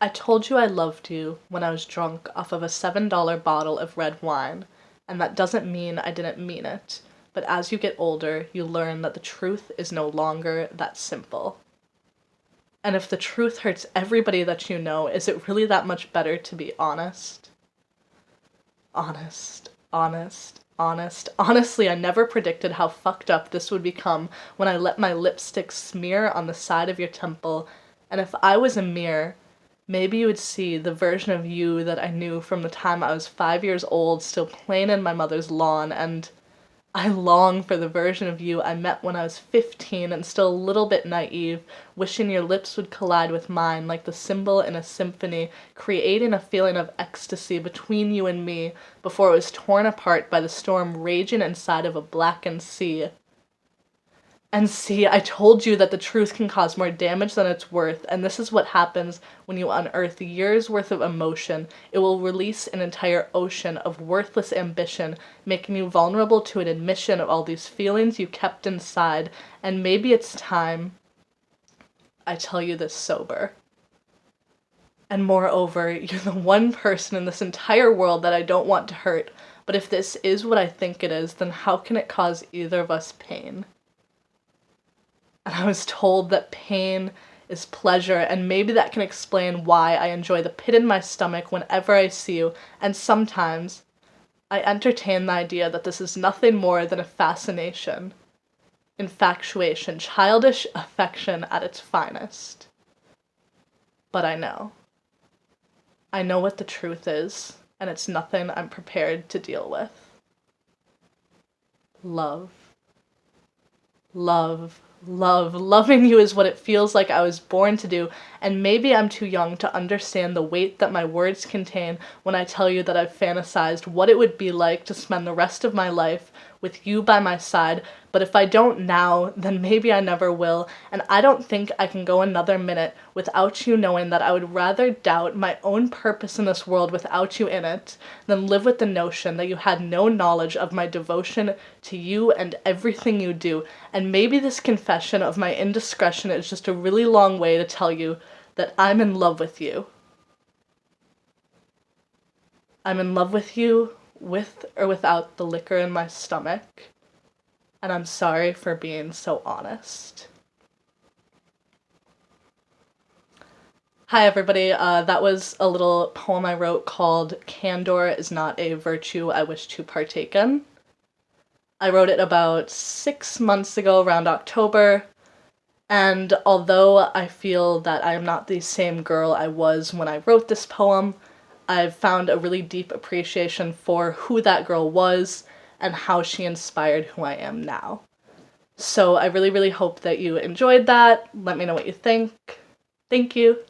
I told you I loved you when I was drunk off of a $7 bottle of red wine, and that doesn't mean I didn't mean it, but as you get older, you learn that the truth is no longer that simple. And if the truth hurts everybody that you know, is it really that much better to be honest? Honest, honest, honest. Honestly, I never predicted how fucked up this would become when I let my lipstick smear on the side of your temple, and if I was a mirror, maybe you would see the version of you that I knew from the time I was 5 years old, still playing in my mother's lawn, and I long for the version of you I met when I was 15 and still a little bit naive, wishing your lips would collide with mine like the cymbal in a symphony, creating a feeling of ecstasy between you and me before it was torn apart by the storm raging inside of a blackened sea. And see, I told you that the truth can cause more damage than it's worth, and this is what happens when you unearth years worth of emotion. It will release an entire ocean of worthless ambition, making you vulnerable to an admission of all these feelings you kept inside, and maybe it's time I tell you this sober. And moreover, you're the one person in this entire world that I don't want to hurt, but if this is what I think it is, then how can it cause either of us pain? And I was told that pain is pleasure, and maybe that can explain why I enjoy the pit in my stomach whenever I see you, and sometimes I entertain the idea that this is nothing more than a fascination, infatuation, childish affection at its finest. But I know. I know what the truth is, and it's nothing I'm prepared to deal with. Love. Love. Loving you is what it feels like I was born to do, and maybe I'm too young to understand the weight that my words contain when I tell you that I've fantasized what it would be like to spend the rest of my life with you by my side, but if I don't now, then maybe I never will, and I don't think I can go another minute without you knowing that I would rather doubt my own purpose in this world without you in it than live with the notion that you had no knowledge of my devotion to you and everything you do, and maybe this confession of my indiscretion is just a really long way to tell you that I'm in love with you. I'm in love with you, with or without the liquor in my stomach, and I'm sorry for being so honest. Hi everybody, that was a little poem I wrote called "Candor is not a virtue I wish to partake in." I wrote it about 6 months ago, around October, and although I feel that I am not the same girl I was when I wrote this poem, I've found a really deep appreciation for who that girl was and how she inspired who I am now. So I really hope that you enjoyed that. Let me know what you think. Thank you.